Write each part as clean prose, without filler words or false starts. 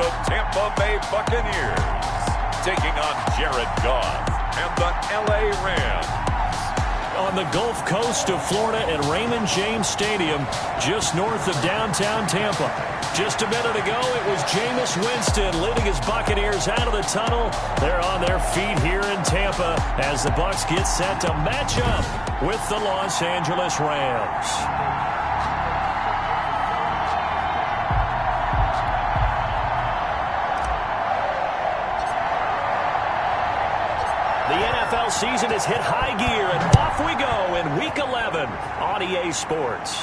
the Tampa Bay Buccaneers, taking on Jared Goff and the LA Rams. On the Gulf Coast of Florida at Raymond James Stadium, just north of downtown Tampa. Just a minute ago, it was Jameis Winston leading his Buccaneers out of the tunnel. They're on their feet here in Tampa as the Bucs get set to match up with the Los Angeles Rams. The NFL season has hit high gear, and off we go in Week 11 on EA Sports.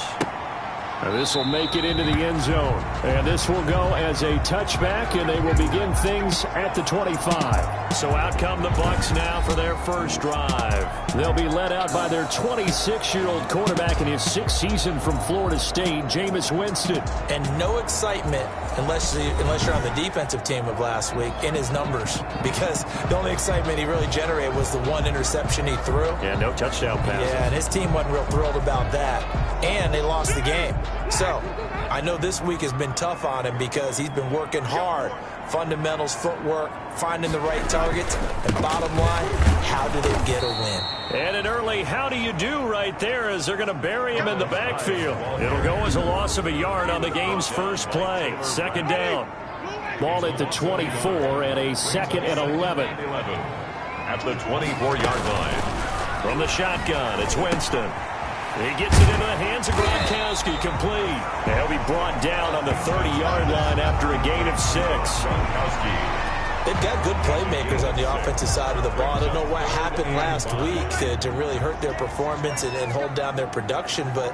This will make it into the end zone, and this will go as a touchback, and they will begin things at the 25. So out come the Bucs now for their first drive. They'll be led out by their 26-year-old quarterback in his 6th season from Florida State, Jameis Winston. And no excitement unless you're on the defensive team of last week in his numbers, because the only excitement he really generated was the one interception he threw. Yeah, no touchdown pass. Yeah, and his team wasn't real thrilled about that, and they lost the game. So I know this week has been tough on him because he's been working hard. Fundamentals, footwork, finding the right targets, and bottom line, how do they get a win? And an early how do you do right there as they're going to bury him in the backfield. It'll go as a loss of a yard on the game's first play. Second down. Ball at the 24 and a 2nd and 11. At the 24-yard line. From the shotgun, it's Winston. He gets it into the hands of Gronkowski, complete. He'll be brought down on the 30-yard line after a gain of 6. They've got good playmakers on the offensive side of the ball. I don't know what happened last week to really hurt their performance and hold down their production, but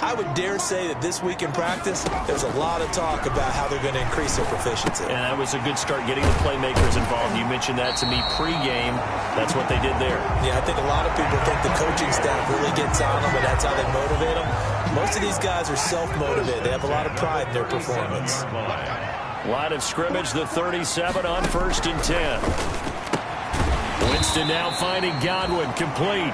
I would dare say that this week in practice, there's a lot of talk about how they're going to increase their proficiency. And that was a good start getting the playmakers involved. You mentioned that to me pregame. That's what they did there. Yeah, I think a lot of people think the coaching staff really gets on them, and that's how they motivate them. Most of these guys are self-motivated. They have a lot of pride in their performance. Line of scrimmage, the 37 on 1st and 10. Winston now finding Godwin, complete.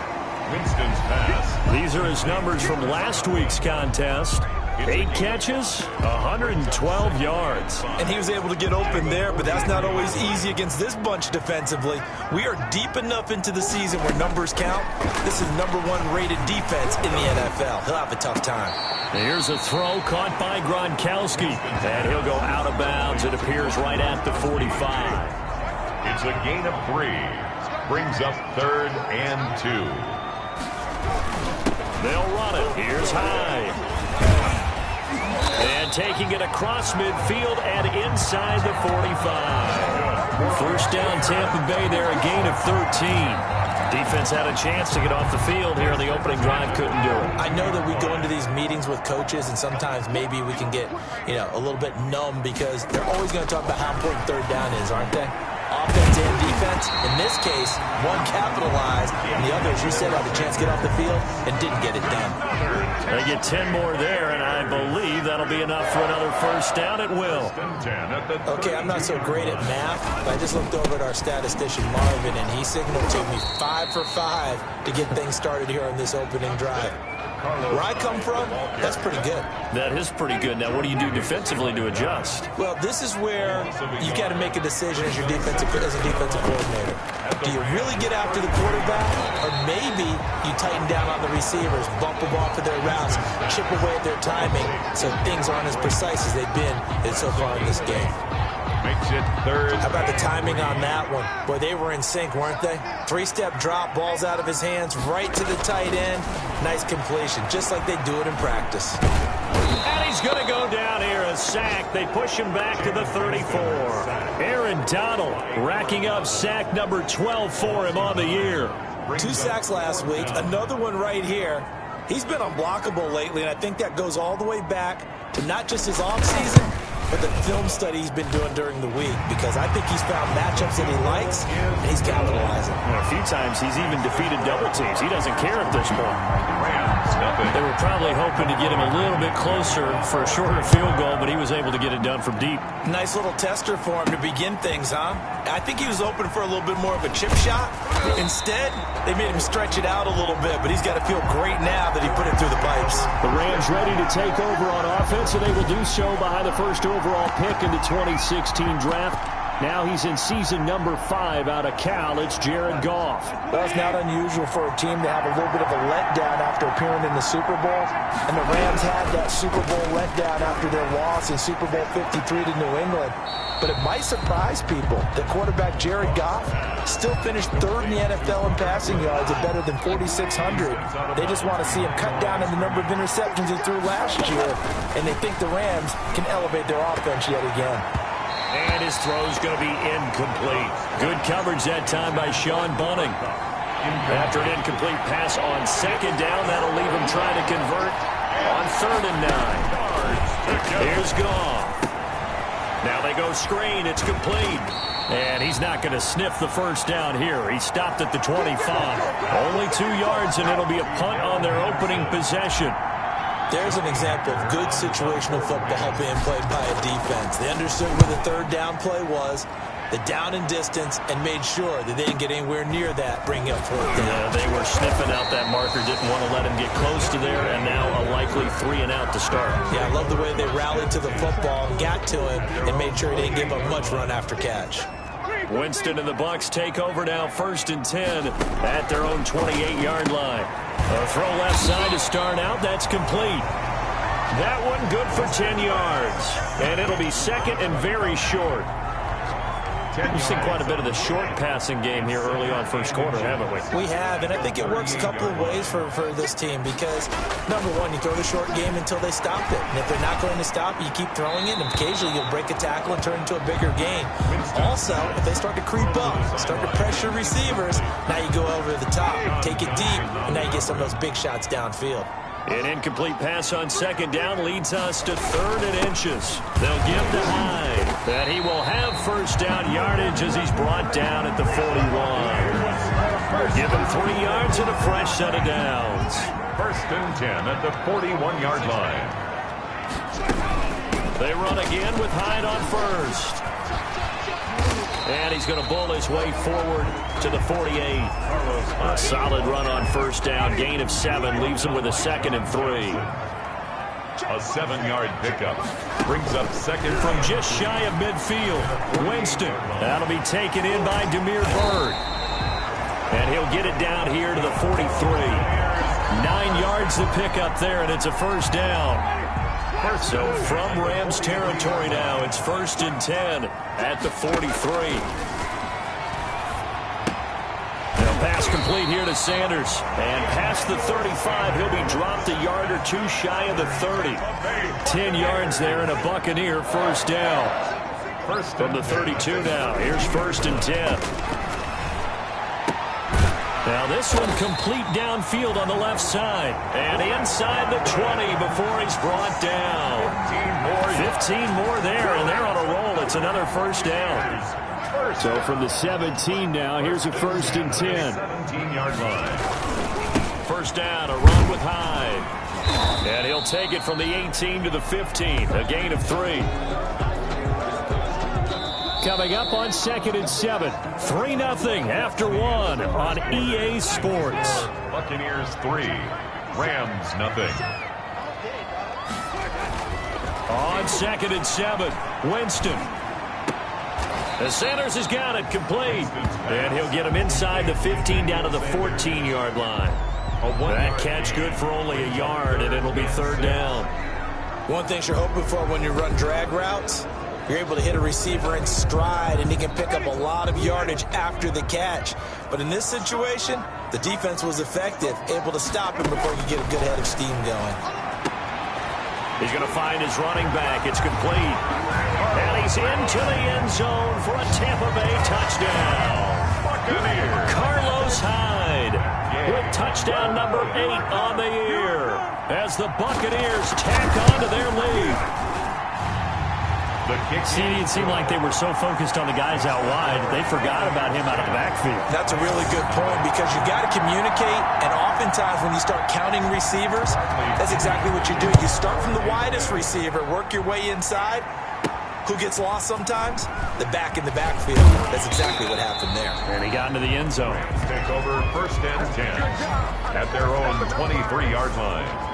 Winston's pass. These are his numbers from last week's contest. 8 catches, 112 yards. And he was able to get open there, but that's not always easy against this bunch defensively. We are deep enough into the season where numbers count. This is #1 rated defense in the NFL. He'll have a tough time. Here's a throw caught by Gronkowski. And he'll go out of bounds. It appears right at the 45. It's a gain of 3. Brings up 3rd and 2. They'll run it. Here's Hyde. And taking it across midfield and inside the 45. First down Tampa Bay there, a gain of 13. Defense had a chance to get off the field here on the opening drive, couldn't do it. I know that we go into these meetings with coaches, and sometimes maybe we can get, a little bit numb because they're always going to talk about how important 3rd down is, aren't they? Offense and defense. In this case, one capitalized, and the other, as you said, had a chance to get off the field and didn't get it done. They get 10 more there, and I believe that'll be enough for another first down. It will. Okay, I'm not so great at math, but I just looked over at our statistician, Marvin, and he signaled to me 5 for 5 to get things started here on this opening drive. Where I come from, that's pretty good. That is pretty good. Now, what do you do defensively to adjust? Well, this is where you've got to make a decision as a defensive coordinator. Do you really get after the quarterback, or maybe you tighten down on the receivers, bump them off of their routes, chip away at their timing so things aren't as precise as they've been so far in this game? Makes it 3rd. How about the timing on that one? Boy, they were in sync, weren't they? 3-step drop, balls out of his hands, right to the tight end. Nice completion, just like they do it in practice. And he's going to go down here, a sack. They push him back to the 34. Aaron Donald racking up sack number 12 for him on the year. 2 sacks last week, another one right here. He's been unblockable lately, and I think that goes all the way back to not just his offseason, but the film study he's been doing during the week, because I think he's found matchups that he likes, and he's capitalizing. A few times he's even defeated double teams. He doesn't care at this point. nothing. They were probably hoping to get him a little bit closer for a shorter field goal, but he was able to get it done from deep. Nice little tester for him to begin things, huh? I think he was open for a little bit more of a chip shot. Instead, they made him stretch it out a little bit, but he's got to feel great now that he put it through the pipes. The Rams ready to take over on offense, and they will do so behind the first overall pick in the 2016 draft. Now he's in season number 5 out of Cal. It's Jared Goff. Well, it's not unusual for a team to have a little bit of a letdown after appearing in the Super Bowl. And the Rams had that Super Bowl letdown after their loss in Super Bowl 53 to New England. But it might surprise people that quarterback Jared Goff still finished 3rd in the NFL in passing yards at better than 4,600. They just want to see him cut down on the number of interceptions he threw last year. And they think the Rams can elevate their offense yet again. And his throw's going to be incomplete. Good coverage that time by Sean Bunting. After an incomplete pass on 2nd down, that'll leave him trying to convert on 3rd and 9. Here's Goff. Now they go screen. It's complete. And he's not going to sniff the first down here. He stopped at the 25. Only 2 yards, and it'll be a punt on their opening possession. There's an example of good situational football being played by a defense. They understood where the 3rd down play was, the down and distance, and made sure that they didn't get anywhere near that, bringing up 4th down. Yeah, they were sniffing out that marker, didn't want to let him get close to there, and now a likely 3 and out to start. Yeah, I love the way they rallied to the football and got to him and made sure he didn't give up much run after catch. Winston and the Bucs take over now, 1st and 10 at their own 28-yard line. A throw left side to start out. That's complete. That one good for 10 yards. And it'll be 2nd and very short. We've seen quite a bit of the short passing game here early on first quarter, haven't we? We have, and I think it works a couple of ways for this team because, number one, you throw the short game until they stop it. And if they're not going to stop it, you keep throwing it, and occasionally you'll break a tackle and turn it into a bigger game. Also, if they start to creep up, start to pressure receivers, now you go over the top, take it deep, and now you get some of those big shots downfield. An incomplete pass on 2nd down leads us to 3rd and inches. They'll give to Hyde. That he will have first down yardage as he's brought down at the 41. Give him 3 yards and a fresh set of downs. 1st and 10 at the 41-yard line. They run again with Hyde on 1st. And he's going to bull his way forward to the 48. A solid run on 1st down. Gain of 7 leaves him with a 2nd and 3. A 7-yard pickup brings up 2nd from just shy of midfield. Winston. That'll be taken in by Demir Bird. And he'll get it down here to the 43. 9 yards to pick up there, and it's a 1st down. So from Rams territory now, it's 1st and 10 at the 43. Now pass complete here to Sanders. And past the 35, he'll be dropped a yard or 2 shy of the 30. 10 yards there and a Buccaneer 1st down. From the 32 now, here's 1st and 10. Now this one complete downfield on the left side. And inside the 20 before he's brought down. 15 more there, and they're on a roll. It's another 1st down. So from the 17 now, here's a 1st and 10. 17-yard line. 1st down, a run with Hyde. And he'll take it from the 18 to the 15. A gain of 3. Coming up on 2nd and 7. 3-0 after 1 on EA Sports. Buccaneers 3. Rams nothing. On 2nd and 7. Winston. The Sanders has got it complete. And he'll get him inside the 15 down to the 14-yard line. That catch good for only a yard, and it'll be 3rd down. One thing you're hoping for when you run drag routes, you're able to hit a receiver in stride, and he can pick up a lot of yardage after the catch. But in this situation, the defense was effective, able to stop him before he could get a good head of steam going. He's going to find his running back. It's complete. And he's into the end zone for a Tampa Bay touchdown. Buccaneers. Carlos Hyde with touchdown number 8 on the year as the Buccaneers tack on to their lead. It seemed like they were so focused on the guys out wide, they forgot about him out of the backfield. That's a really good point because you got to communicate, and oftentimes when you start counting receivers, that's exactly what you do. You start from the widest receiver, work your way inside. Who gets lost sometimes? The back in the backfield. That's exactly what happened there. And he got into the end zone. Take over 1st and 10 at their own 23-yard line.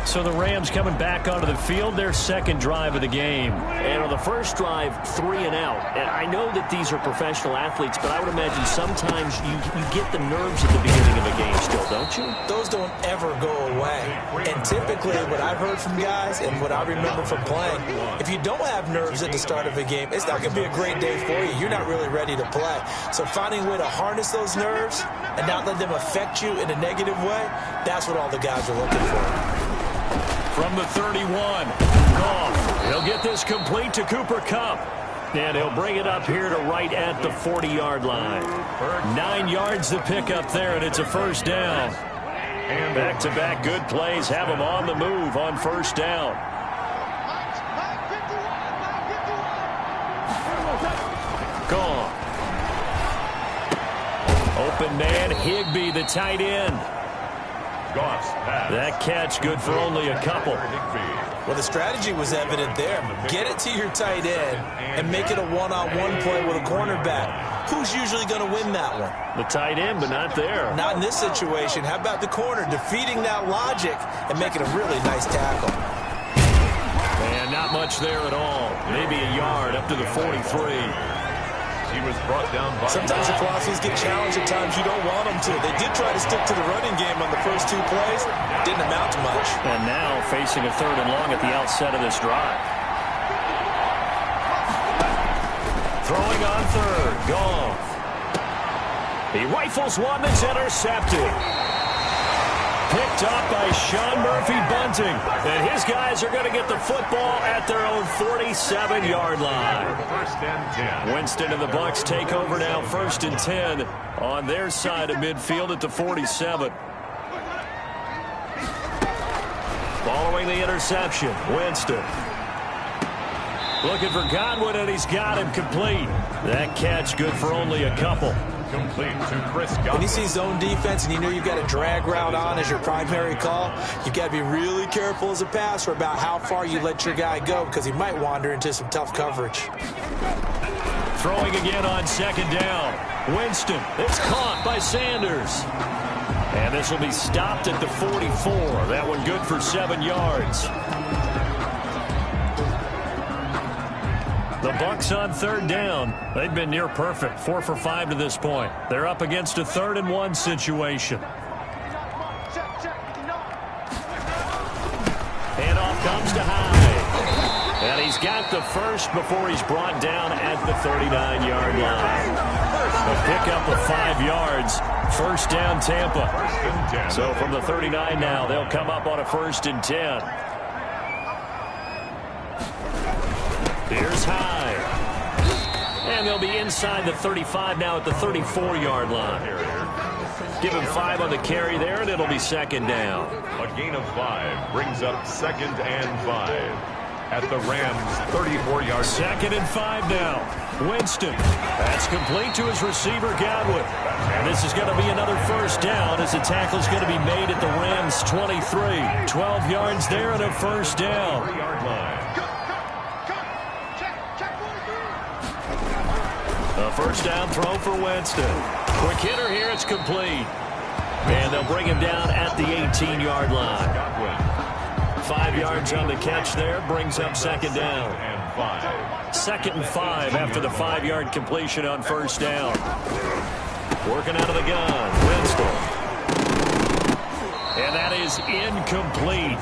So the Rams coming back onto the field, their second drive of the game. And on the first drive, 3 and out. And I know that these are professional athletes, but I would imagine sometimes you get the nerves at the beginning of a game still, don't you? Those don't ever go away. And typically what I've heard from guys and what I remember from playing, if you don't have nerves at the start of a game, it's not going to be a great day for you. You're not really ready to play. So finding a way to harness those nerves and not let them affect you in a negative way, that's what all the guys are looking for. From the 31, Goff. He'll get this complete to Cooper Kupp. And he'll bring it up here to right at the 40-yard line. 9 yards to pick up there, and it's a first down. And back-to-back good plays have him on the move on first down. Goff. Open man, Higbee, the tight end. That catch good for only a couple. Well, the strategy was evident there. Get it to your tight end and make it a one-on-one play with a cornerback. Who's usually going to win that one? The tight end, but not there. Not in this situation. How about the corner defeating that logic and making a really nice tackle? And not much there at all. Maybe a yard up to the 43. He was brought down by... Sometimes your philosophies get challenged at times you don't want them to. They did try to stick to the running game on the first 2 plays. Didn't amount to much. And now facing a 3rd and long at the outset of this drive. Throwing on 3rd. Goff. He rifles one that's intercepted. Picked up by Sean Murphy-Bunting. And his guys are going to get the football at their own 47-yard line. 1st and 10. Winston and the Bucs take over now, 1st and 10 on their side of midfield at the 47. Following the interception, Winston. Looking for Godwin, and he's got him complete. That catch good for only a couple. Complete to Chris Godwin. When you see zone defense and you know you've got a drag route on as your primary call, you've got to be really careful as a passer about how far you let your guy go because he might wander into some tough coverage. Throwing again on 2nd down. Winston, it's caught by Sanders. And this will be stopped at the 44. That one good for 7 yards. The Bucs on 3rd down. They've been near perfect, 4 for 5 to this point. They're up against a 3rd and 1 situation. Handoff comes to Hyde. And he's got the first before he's brought down at the 39-yard line. A pickup of 5 yards. First down, Tampa. So from the 39 now, they'll come up on a 1st and 10. Here's Hyde. And they'll be inside the 35 now at the 34-yard line. Give him 5 on the carry there, and it'll be 2nd down. A gain of 5 brings up 2nd and 5 at the Rams' 34-yard. 2nd and 5 now. Winston. That's complete to his receiver, Godwin. And this is going to be another first down as the tackle's going to be made at the Rams' 23. 12 yards there and a first down. 3-yard line. A first down throw for Winston. Quick hitter here, it's complete. And they'll bring him down at the 18-yard line. 5 yards on the catch there, brings up 2nd down. 2nd and 5 after the 5-yard completion on first down. Working out of the gun, Winston. And that is incomplete.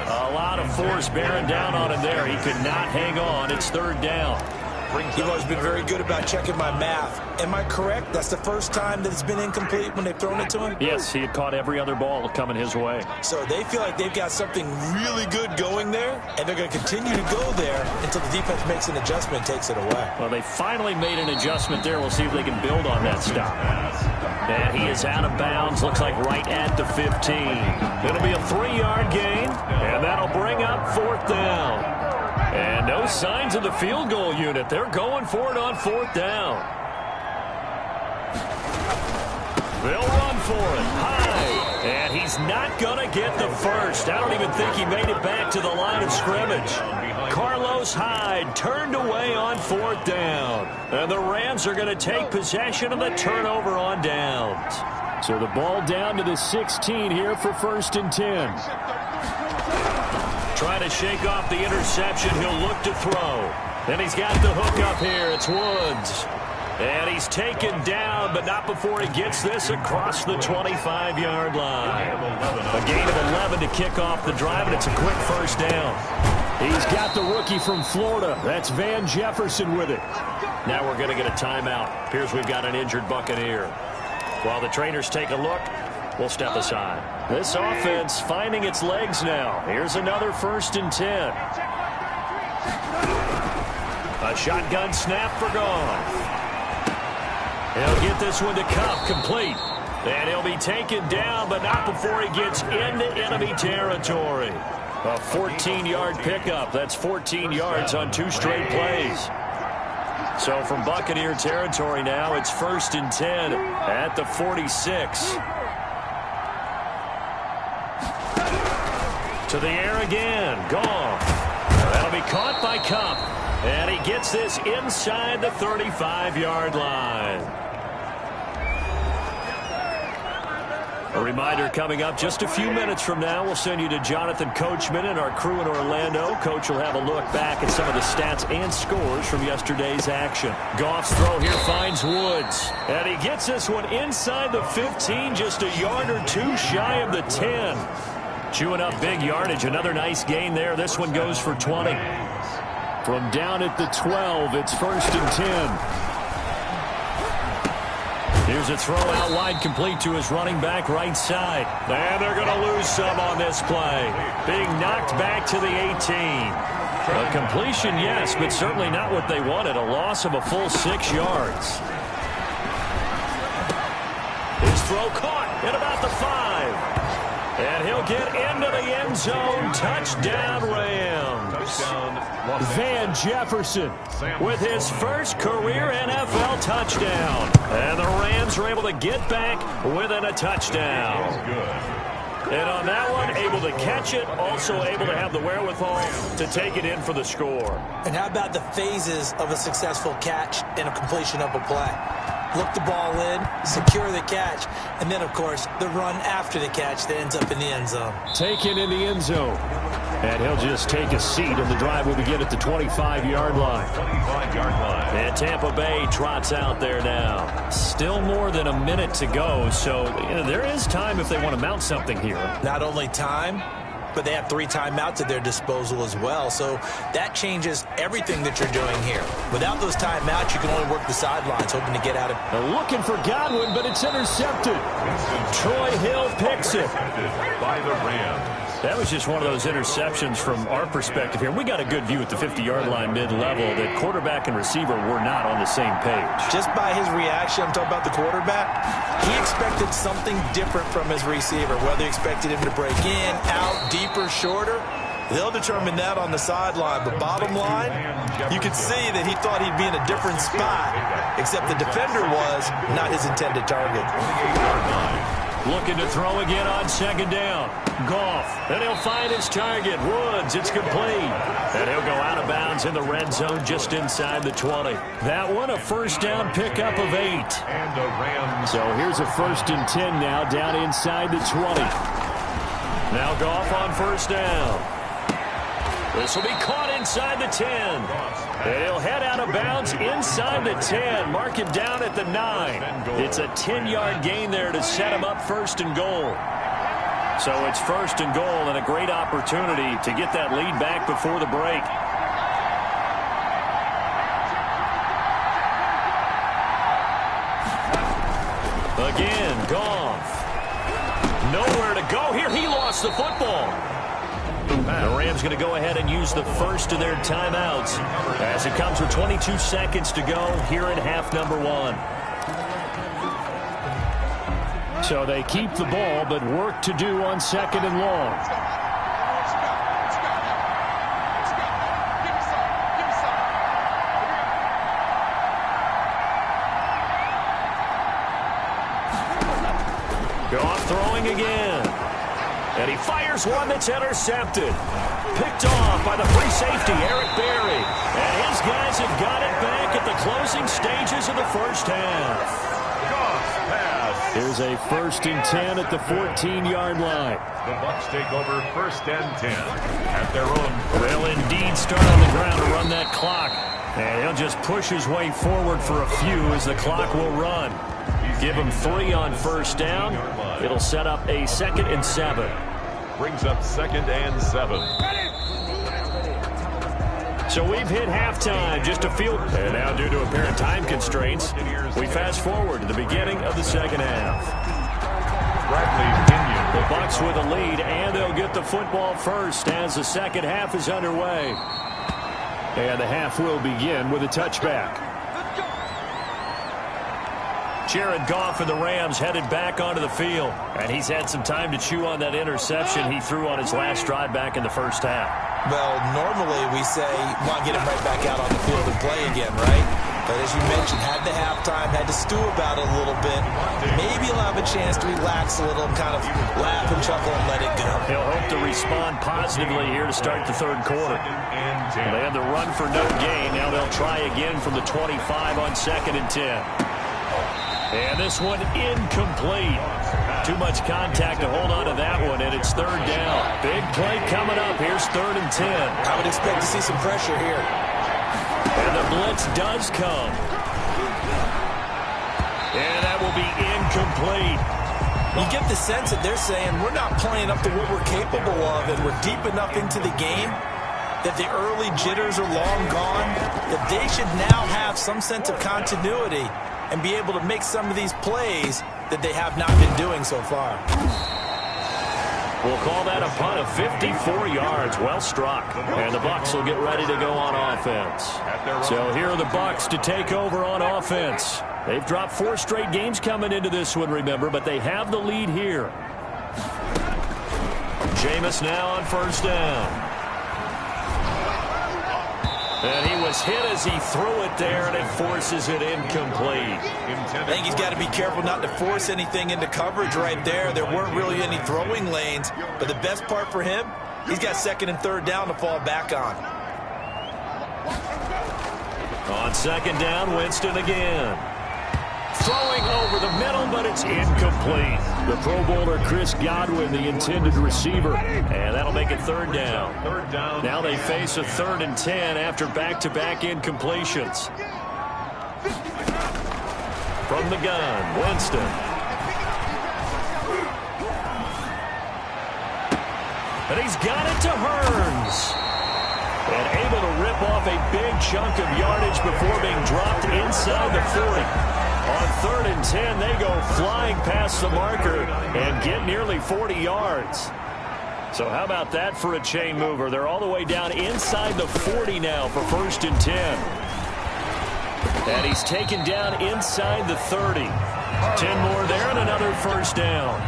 A lot of force bearing down on him there. He could not hang on. It's 3rd down. You've always been very good about checking my math. Am I correct? That's the first time that it's been incomplete when they've thrown it to him? Yes, he had caught every other ball coming his way. So they feel like they've got something really good going there, and they're going to continue to go there until the defense makes an adjustment and takes it away. Well, they finally made an adjustment there. We'll see if they can build on that stop. And he is out of bounds, looks like right at the 15. It'll be a 3-yard gain, and that'll bring up 4th down. And no signs of the field goal unit. They're going for it on 4th down. They'll run for it. High. And he's not going to get the first. I don't even think he made it back to the line of scrimmage. Carlos Hyde turned away on 4th down. And the Rams are going to take possession of the turnover on downs. So the ball down to the 16 here for 1st and 10. Trying to shake off the interception. He'll look to throw. And he's got the hook up here. It's Woods. And he's taken down, but not before he gets this across the 25-yard line. A gain of 11 to kick off the drive, and it's a quick first down. He's got the rookie from Florida. That's Van Jefferson with it. Now we're going to get a timeout. Appears we've got an injured Buccaneer. While the trainers take a look, we'll step aside. This offense finding its legs now. Here's another 1st and 10. A shotgun snap for Goff. He'll get this one to Cup, complete. And he'll be taken down, but not before he gets into enemy territory. A 14-yard pickup. That's 14 yards on 2 straight plays. So from Buccaneer territory now, it's 1st and 10 at the 46. To the air again. Goff. That'll be caught by Cup. And he gets this inside the 35-yard line. A reminder coming up just a few minutes from now, we'll send you to Jonathan Coachman and our crew in Orlando. Coach will have a look back at some of the stats and scores from yesterday's action. Goff's throw here finds Woods. And he gets this one inside the 15, just a yard or 2 shy of the 10. Chewing up big yardage. Another nice gain there. This one goes for 20. From down at the 12, it's 1st and 10. Here's a throw out wide, complete to his running back right side. And they're going to lose some on this play. Being knocked back to the 18. A completion, yes, but certainly not what they wanted. A loss of a full 6 yards. His throw caught at about the 5. And he'll get into the end zone. Touchdown, Rams. Van Jefferson with his first career NFL touchdown. And the Rams are able to get back within a touchdown. And on that one, able to catch it, also able to have the wherewithal to take it in for the score. And how about the phases of a successful catch and a completion of a play? Look the ball in, secure the catch, and then, of course, the run after the catch that ends up in the end zone. Taken in the end zone. And he'll just take a seat, and the drive will begin at the 25-yard line. 25-yard line. And Tampa Bay trots out there now. Still more than a minute to go, so there is time if they want to mount something here. Not only time, but they have 3 timeouts at their disposal as well. So that changes everything that you're doing here. Without those timeouts, you can only work the sidelines, hoping to get out of it. Looking for Godwin, but it's intercepted. Troy Hill picks it. By the Rams. That was just one of those interceptions from our perspective here. We got a good view at the 50-yard line mid-level that quarterback and receiver were not on the same page. Just by his reaction, I'm talking about the quarterback, he expected something different from his receiver, whether he expected him to break in, out, deeper, shorter. They'll determine that on the sideline. But bottom line, you could see that he thought he'd be in a different spot, except the defender was not his intended target. Looking to throw again on 2nd down. Goff. And he'll find his target. Woods. It's complete. And he'll go out of bounds in the red zone just inside the 20. That one a first down pickup of 8. And the Rams. So here's a 1st and 10 now down inside the 20. Now Goff on 1st down. This will be caught inside the 10. And he'll head out of bounds inside the 10. Mark him down at the 9. It's a 10-yard gain there to set him up 1st and goal. So it's 1st and goal and a great opportunity to get that lead back before the break. Again, Goff. Nowhere to go here. He lost the football. The Rams going to go ahead and use the first of their timeouts as it comes with 22 seconds to go here in half number 1. So they keep the ball, but work to do on 2nd and long. Goff throwing again. And he fires one that's intercepted. Picked off by the free safety, Eric Berry. And his guys have got it back at the closing stages of the first half. Here's a 1st and 10 at the 14-yard line. The Bucs take over 1st and 10 at their own. Will indeed start on the ground to run that clock. And he'll just push his way forward for a few as the clock will run. Give him 3 on 1st down. It'll set up a 2nd and 7. Brings up 2nd and 7. So we've hit halftime, just a field. And now due to apparent time constraints, we fast forward to the beginning of the second half. The Bucs with a lead, and they'll get the football first as the second half is underway. And the half will begin with a touchback. Jared Goff and the Rams headed back onto the field. And he's had some time to chew on that interception he threw on his last drive back in the first half. Well, normally we say, well, get him right back out on the field and play again, right? But as you mentioned, had the halftime, had to stew about it a little bit. Maybe he'll have a chance to relax a little and kind of laugh and chuckle and let it go. He'll hope to respond positively here to start the third quarter. They had the run for no gain. Now they'll try again from the 25 on 2nd and 10. And this one incomplete. Too much contact to hold on to that one, and it's 3rd down. Big play coming up. Here's 3rd and 10. I would expect to see some pressure here. And the blitz does come. And that will be incomplete. You get the sense that they're saying we're not playing up to what we're capable of, and we're deep enough into the game that the early jitters are long gone, that they should now have some sense of continuity and be able to make some of these plays that they have not been doing so far. We'll call that a punt of 54 yards. Well struck. And the Bucs will get ready to go on offense. So here are the Bucs to take over on offense. They've dropped 4 straight games coming into this one, remember, but they have the lead here. Jameis now on 1st down. And he was hit as he threw it there, and it forces it incomplete. I think he's got to be careful not to force anything into coverage right there. There weren't really any throwing lanes, but the best part for him, he's got 2nd and 3rd down to fall back on. On 2nd down, Winston again. Throwing over the middle, but it's incomplete. The Pro Bowler Chris Godwin, the intended receiver, and that'll make it 3rd down. Now they face a 3rd and 10 after back-to-back incompletions. From the gun, Winston. And he's got it to Hearns. And able to rip off a big chunk of yardage before being dropped inside the 40. On 3rd and 10, they go flying past the marker and get nearly 40 yards. So how about that for a chain mover? They're all the way down inside the 40 now for 1st and 10. And he's taken down inside the 30. 10 more there and another 1st down.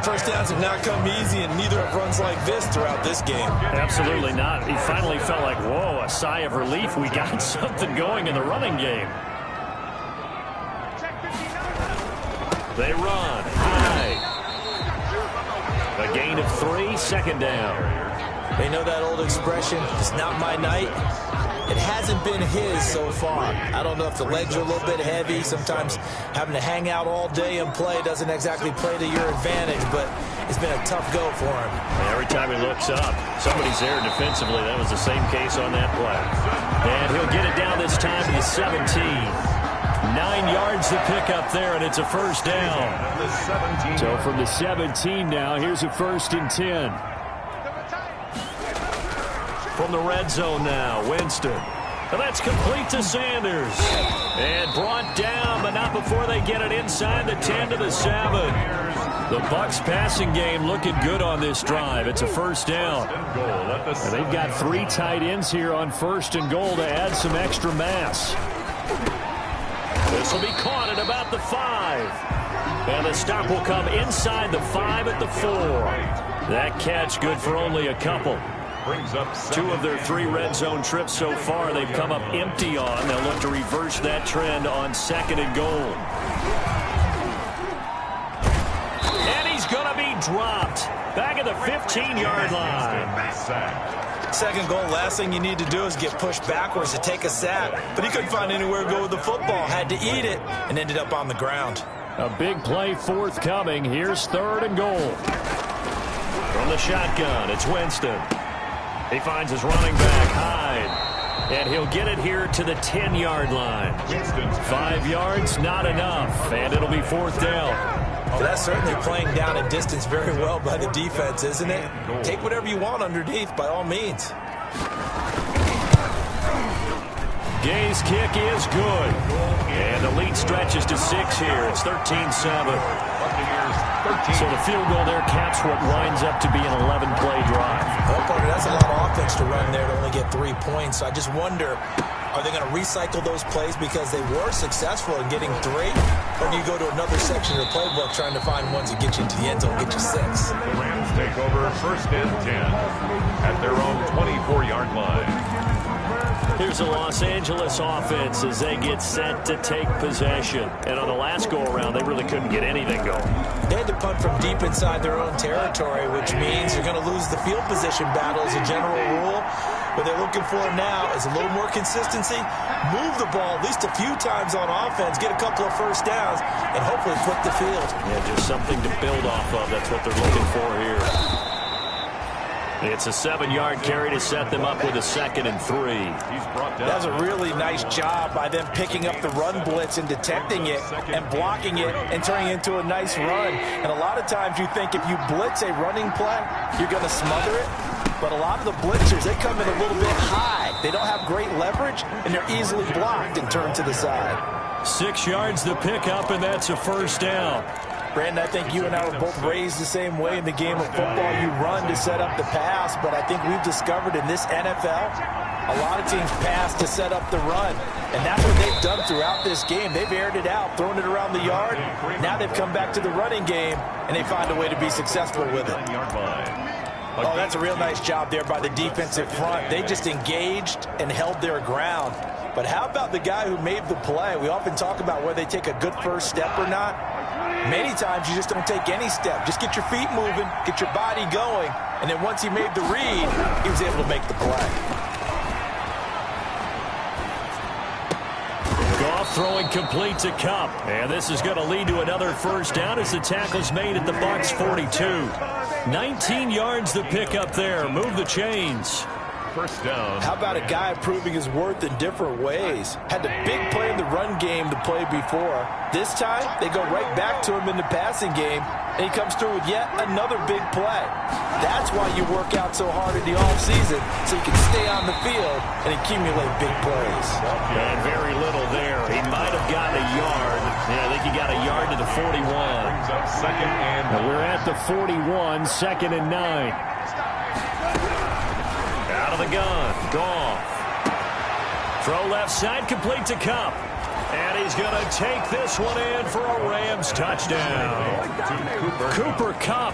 First downs have not come easy, and neither have runs like this throughout this game. Absolutely not. He finally felt like, whoa, a sigh of relief. We got something going in the running game. They run high. A gain of 3, 2nd down. They know that old expression, it's not my night. It hasn't been his so far. I don't know if the legs are a little bit heavy. Sometimes having to hang out all day and play doesn't exactly play to your advantage, but it's been a tough go for him. Every time he looks up, somebody's there defensively. That was the same case on that play. And he'll get it down this time to the 17. 9 yards to pick up there, and it's a 1st down. So from the 17 now, here's a 1st and 10. From the red zone now, Winston. And that's complete to Sanders. And brought down, but not before they get it inside the 10 to the 7. The Bucs passing game looking good on this drive. It's a 1st down. And they've got 3 tight ends here on 1st and goal to add some extra mass. This will be caught at about the 5. And the stop will come inside the 5 at the 4. That catch good for only a couple. 2 of their 3 red zone trips so far they've come up empty on. They'll look to reverse that trend on 2nd and goal. he's going to be dropped. Back at the 15-yard line. Second goal, last thing you need to do is get pushed backwards to take a sack. But he couldn't find anywhere to go with the football. Had to eat it and ended up on the ground. A big play forthcoming. Here's 3rd and goal. From the shotgun, it's Winston. He finds his running back, Hyde. And he'll get it here to the 10-yard line. 5 yards, not enough. And it'll be 4th down. Well, that's certainly playing down a distance very well by the defense, isn't it? Take whatever you want underneath, by all means. Gay's kick is good. And the lead stretches to 6 here. It's 13-7. So the field goal there caps what winds up to be an 11-play drive. Well, partner, that's a lot of offense to run there to only get 3 points. So I just wonder, are they going to recycle those plays because they were successful in getting 3? Or do you go to another section of the playbook trying to find ones that get you into the end zone, get you 6? The Rams take over 1st and 10 at their own 24-yard line. Here's the Los Angeles offense as they get set to take possession. And on the last go-around, they really couldn't get anything going. They had to punt from deep inside their own territory, which means you're going to lose the field position battle as a general rule. What they're looking for now is a little more consistency, move the ball at least a few times on offense, get a couple of first downs, and hopefully flip the field. Yeah, just something to build off of. That's what they're looking for here. It's a 7-yard carry to set them up with a 2nd and 3. That was a really nice job by them picking up the run blitz and detecting it and blocking it and turning it into a nice run. And a lot of times you think if you blitz a running play, you're going to smother it. But a lot of the blitzers, they come in a little bit high. They don't have great leverage, and they're easily blocked and turned to the side. 6 yards the pickup, and that's a 1st down. Brandon, I think you and I were both raised the same way in the game of football. You run to set up the pass, but I think we've discovered in this NFL, a lot of teams pass to set up the run. And that's what they've done throughout this game. They've aired it out, thrown it around the yard. Now they've come back to the running game, and they find a way to be successful with it. Oh, that's a real nice job there by the defensive front. They just engaged and held their ground. But how about the guy who made the play? We often talk about whether they take a good first step or not. Many times you just don't take any step. Just get your feet moving, get your body going, and then once he made the read, he was able to make the play. Goff throwing complete to Kupp. And this is going to lead to another 1st down as the tackle's made at the Bucs 42. 19 yards the pickup there. Move the chains. 1st down. How about a guy proving his worth in different ways? Had the big play in the run game to play before. This time, they go right back to him in the passing game, and he comes through with yet another big play. That's why you work out so hard in the offseason, so you can stay on the field and accumulate big plays. And very little there. He might have gotten a yard. Yeah, I think he got a yard to the 41. And we're at the 41, 2nd and 9. Out of the gun, Goff. Throw left side, complete to Kupp. And he's going to take this one in for a Rams touchdown. Cooper Kupp,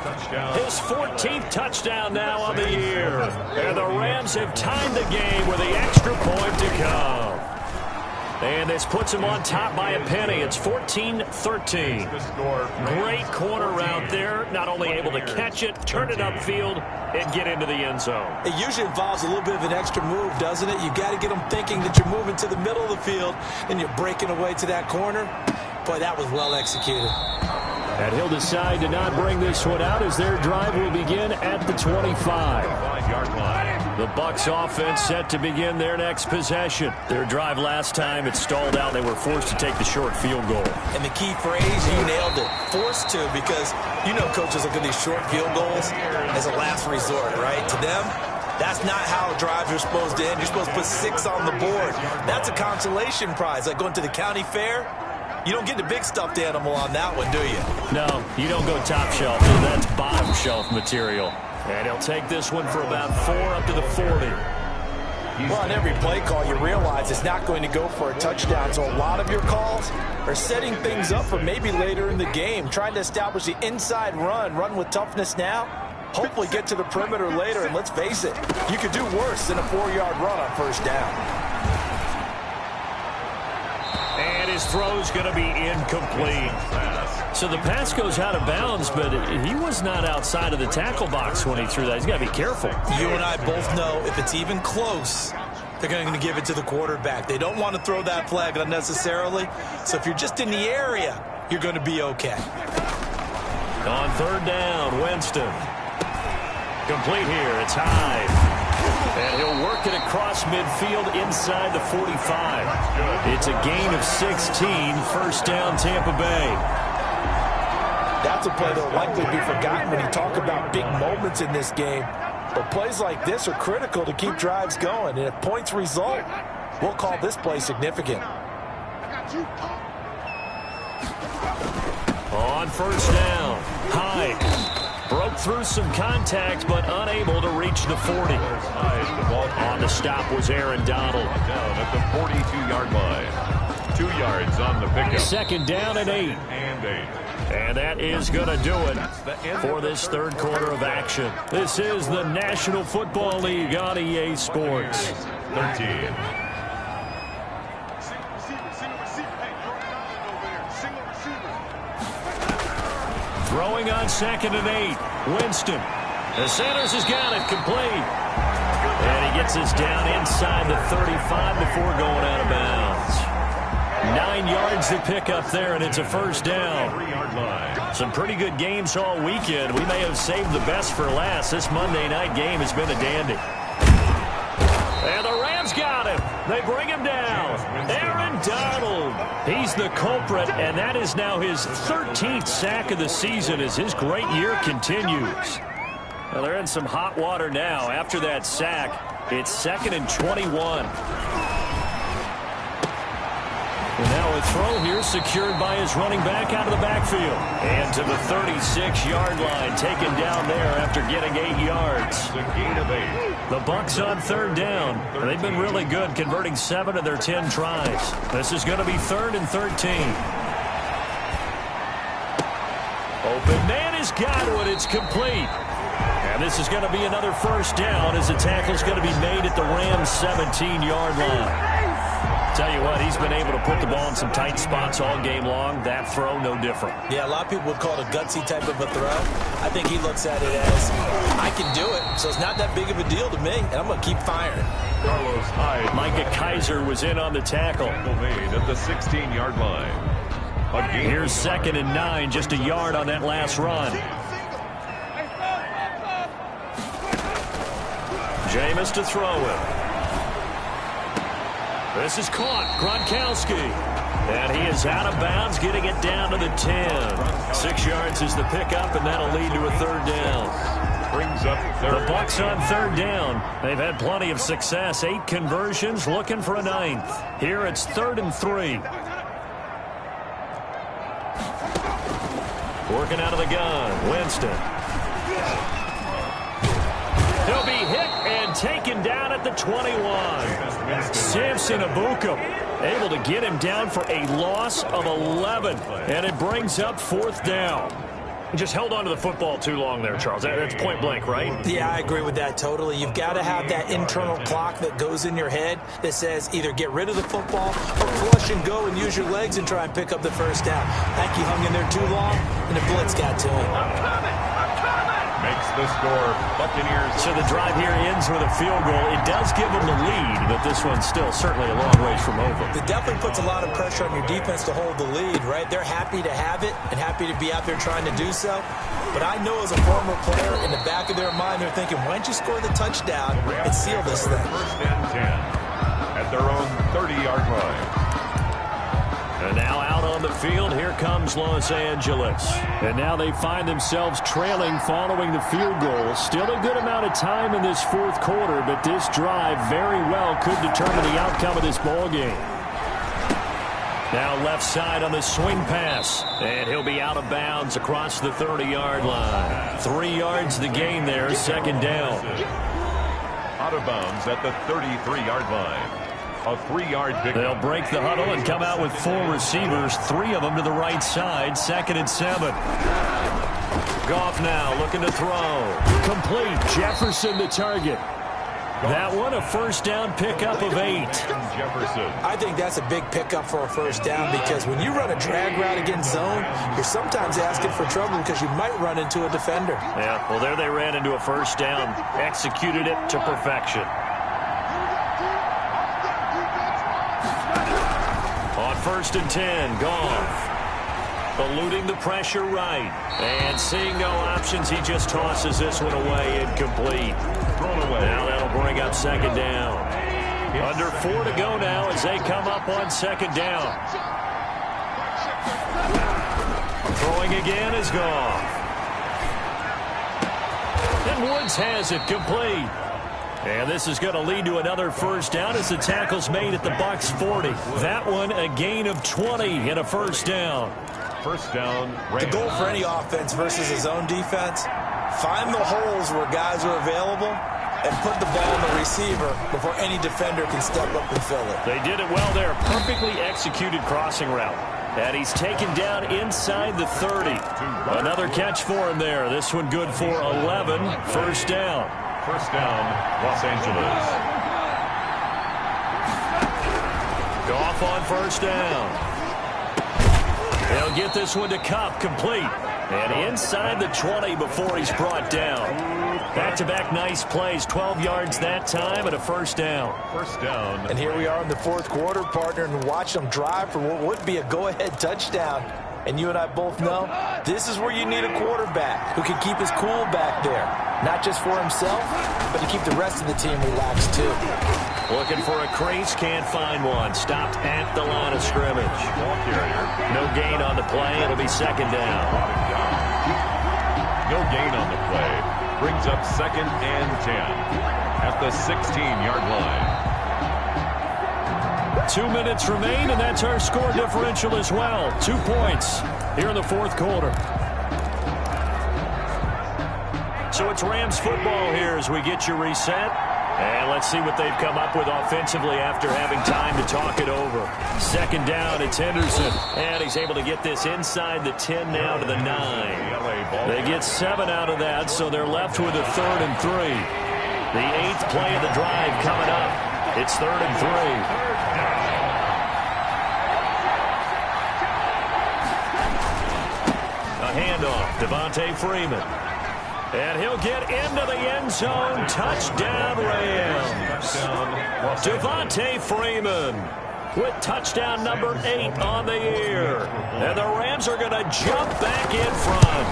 his 14th touchdown now on the year. And the Rams have tied the game with the extra point to come. And this puts him on top by a penny. It's 14-13. Great corner route there. Not only able to catch it, turn it upfield, and get into the end zone. It usually involves a little bit of an extra move, doesn't it? You've got to get them thinking that you're moving to the middle of the field and you're breaking away to that corner. Boy, that was well executed. And he'll decide to not bring this one out as their drive will begin at the 25-yard line. The Bucs offense set to begin their next possession. Their drive last time, it stalled out. They were forced to take the short field goal. And the key phrase, you nailed it, forced to, because you know coaches look at these short field goals as a last resort, right? To them, that's not how drives are supposed to end. You're supposed to put 6 on the board. That's a consolation prize, like going to the county fair. You don't get the big stuffed animal on that one, do you? No, you don't go top shelf. That's bottom shelf material. And he'll take this one for about 4 up to the 40. Well, on every play call, you realize it's not going to go for a touchdown. So a lot of your calls are setting things up for maybe later in the game, trying to establish the inside run with toughness now, hopefully get to the perimeter later. And let's face it, you could do worse than a 4-yard run on 1st down. And his throw's going to be incomplete. So the pass goes out of bounds, but he was not outside of the tackle box when he threw that. He's got to be careful. You and I both know if it's even close, they're going to give it to the quarterback. They don't want to throw that flag unnecessarily. So if you're just in the area, you're going to be okay. On third down, Winston. Complete here. It's Hyde. And he'll work it across midfield inside the 45. It's a gain of 16. First down, Tampa Bay. That's a play that will likely be forgotten when you talk about big moments in this game. But plays like this are critical to keep drives going. And if points result, we'll call this play significant. On first down, Hyde broke through some contact, but unable to reach the 40. On the stop was Aaron Donald. Down at the 42-yard line. 2 yards on the pickup. Second down and 8. And that is going to do it for this third quarter of action. This is the National Football League on EA Sports. 13. Throwing on second and 8. Winston. The Sanders has got it complete. And he gets us down inside the 35 before going out of bounds. 9 yards to pick up there, and it's a first down. Some pretty good games all weekend. We may have saved the best for last. This Monday night game has been a dandy. And the Rams got him. They bring him down. Aaron Donald. He's the culprit, and that is now his 13th sack of the season as his great year continues. Well, they're in some hot water now. After that sack, it's 2nd and 21. And now a throw here secured by his running back out of the backfield. And to the 36-yard line, taken down there after getting 8 yards. The gain of 8. The Bucs on third down. They've been really good, converting 7 of their 10 tries. This is going to be 3rd and 13. Open man is Godwin. It's complete. And this is going to be another first down as the tackle's going to be made at the Rams' 17-yard line. Tell you what, he's been able to put the ball in some tight spots all game long. That throw, no different. Yeah, a lot of people would call it a gutsy type of a throw. I think he looks at it as, I can do it, so it's not that big of a deal to me, and I'm going to keep firing. Carlos Hyde. Micah Kaiser was in on the tackle. Made at the 16-yard line. Here's 2nd and 9, just a yard on that last run. Jameis to throw it. This is caught. Gronkowski. And he is out of bounds, getting it down to the 10. 6 yards is the pickup, and that'll lead to a third down. Brings up the Bucs on third down. They've had plenty of success. 8 conversions, looking for a 9th. Here it's 3rd and 3. Working out of the gun. Winston. He'll be hit and taken down at the 21. Samson Ebukam able to get him down for a loss of 11. And it brings up 4th down. He just held on to the football too long there, Charles. That's point blank, right? Yeah, I agree with that totally. You've got to have that internal clock that goes in your head that says either get rid of the football or flush and go and use your legs and try and pick up the first down. I think he hung in there too long, and the blitz got to him. Makes the score. Buccaneers. So the drive here ends with a field goal. It does give them the lead, but this one's still certainly a long ways from over. It definitely puts a lot of pressure on your defense to hold the lead, right? They're happy to have it and happy to be out there trying to do so. But I know as a former player, in the back of their mind, they're thinking, why don't you score the touchdown and seal this thing? 1st and 10 at their own 30-yard line. And now out on the field, here comes Los Angeles. And now they find themselves trailing following the field goal. Still a good amount of time in this 4th quarter, but this drive very well could determine the outcome of this ball game. Now left side on the swing pass. And he'll be out of bounds across the 30-yard line. 3 yards the gain there, 2nd down. Out of bounds at the 33-yard line. A 3-yard pick. They'll break the huddle and come out with 4 receivers, 3 of them to the right side. 2nd and 7. Goff now looking to throw. Complete. Jefferson the target. That one, a first down pickup of 8. I think that's a big pickup for a first down because when you run a drag route against zone, you're sometimes asking for trouble because you might run into a defender. Yeah, well, there they ran into a first down. Executed it to perfection. On 1st and 10, Goff. Eluding the pressure right. And seeing no options, he just tosses this one away, incomplete. Thrown away. Now that'll bring up 2nd down. Under 4 to go now as they come up on 2nd down. Throwing again is Goff. And Woods has it complete. And this is going to lead to another first down as the tackle's made at the Bucs 40. That one a gain of 20 and a first down. First down, Rams. The goal for any offense versus a zone defense, find the holes where guys are available and put the ball in the receiver before any defender can step up and fill it. They did it well there. Perfectly executed crossing route. And he's taken down inside the 30. Another catch for him there. This one good for 11. First down. First down, Los Angeles. Goff on first down. He'll get this one to Kupp, complete. And inside the 20 before he's brought down. Back-to-back nice plays, 12 yards that time and a first down. First down. And here we are in the 4th quarter, partner, and watch them drive for what would be a go-ahead touchdown. And you and I both know this is where you need a quarterback who can keep his cool back there. Not just for himself, but to keep the rest of the team relaxed too. Looking for a crease, can't find one. Stopped at the line of scrimmage. Ball carrier. No gain on the play. It'll be 2nd down. No gain on the play. Brings up 2nd and 10 at the 16-yard line. 2 minutes remain, and that's our score differential as well. 2 points here in the 4th quarter. So it's Rams football here as we get you reset. And let's see what they've come up with offensively after having time to talk it over. 2nd down, it's Henderson. And he's able to get this inside the 10 now to the 9. They get 7 out of that, so they're left with a 3rd and 3. The 8th play of the drive coming up. It's 3rd and 3. A handoff, Devontae Freeman. And he'll get into the end zone. Touchdown, Rams. Devontae Freeman with touchdown number 8 on the year. And the Rams are going to jump back in front.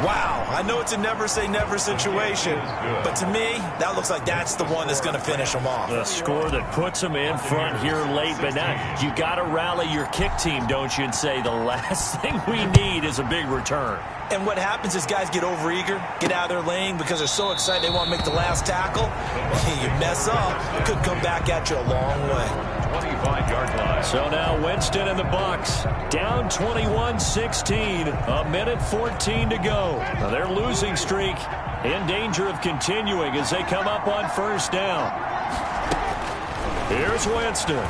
Wow, I know it's a never-say-never situation, but to me, that looks like that's the one that's going to finish them off. The score that puts them in front here late, but now you got to rally your kick team, don't you, and say the last thing we need is a big return. And what happens is guys get overeager, get out of their lane because they're so excited they want to make the last tackle. You mess up, it could come back at you a long way. 25-yard line. So now Winston and the Bucs down 21-16, a minute 14 to go. Now their losing streak in danger of continuing as they come up on first down. Here's Winston.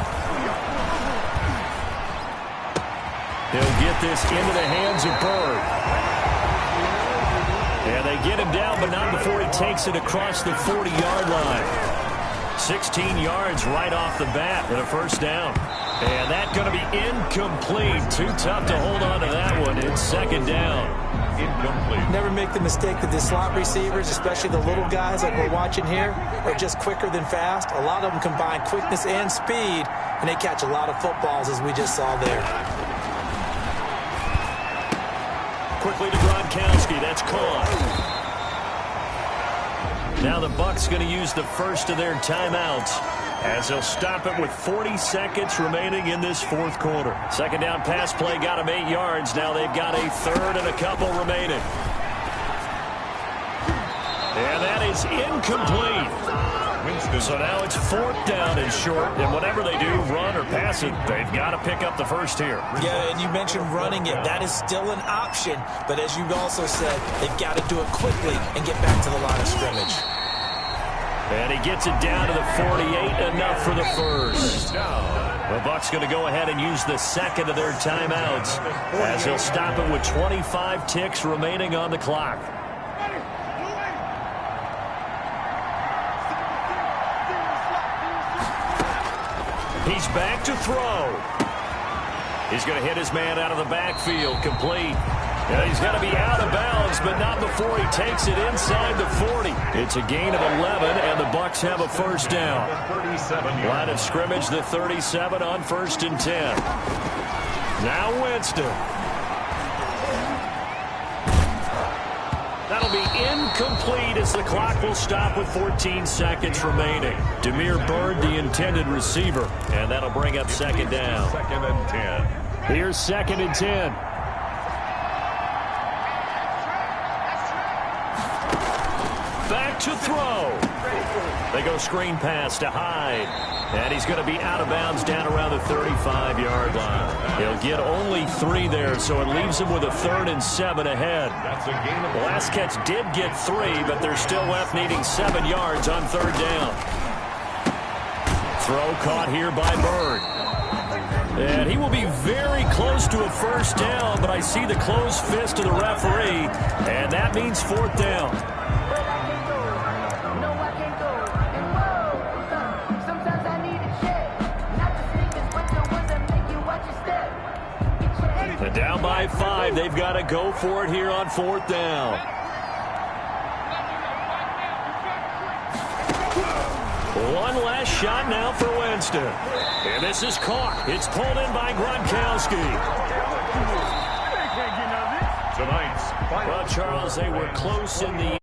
He'll get this into the hands of Bird. And they get him down, but not before he takes it across the 40-yard line. 16 yards right off the bat and a first down. And that's going to be incomplete. Too tough to hold on to that one. It's 2nd down. Incomplete. Never make the mistake that the slot receivers, especially the little guys like we're watching here, are just quicker than fast. A lot of them combine quickness and speed, and they catch a lot of footballs, as we just saw there. Quickly to Gronkowski. That's caught. Now the Bucs going to use the first of their timeouts as they'll stop it with 40 seconds remaining in this 4th quarter. 2nd down pass play got them 8 yards. Now they've got a 3rd and a couple remaining. And that is incomplete. So now it's 4th down and short, and whatever they do, run or pass it, they've got to pick up the first here. Yeah, and you mentioned running it. That is still an option, but as you also said, they've got to do it quickly and get back to the line of scrimmage. And he gets it down to the 48, enough for the first. The Bucs going to go ahead and use the 2nd of their timeouts as they'll stop it with 25 ticks remaining on the clock. He's back to throw. He's going to hit his man out of the backfield, complete. Yeah, he's got to be out of bounds, but not before he takes it inside the 40. It's a gain of 11, and the Bucs have a first down. Line of scrimmage, the 37 on 1st and 10. Now Winston. That'll be incomplete as the clock will stop with 14 seconds remaining. Demir Bird, the intended receiver, and that'll bring up second down. 2nd and 10. Here's 2nd and 10. Back to throw. They go screen pass to Hyde. And he's going to be out of bounds down around the 35-yard line. He'll get only 3 there, so it leaves him with a 3rd and 7 ahead. The last catch did get 3, but they're still left needing 7 yards on 3rd down. Throw caught here by Bird. And he will be very close to a first down, but I see the closed fist of the referee, and that means 4th down. And down by 5, they've got to go for it here on 4th down. One last shot now for Winston. And this is caught. It's pulled in by Gronkowski. Tonight's final. Well, Charles, they were close in the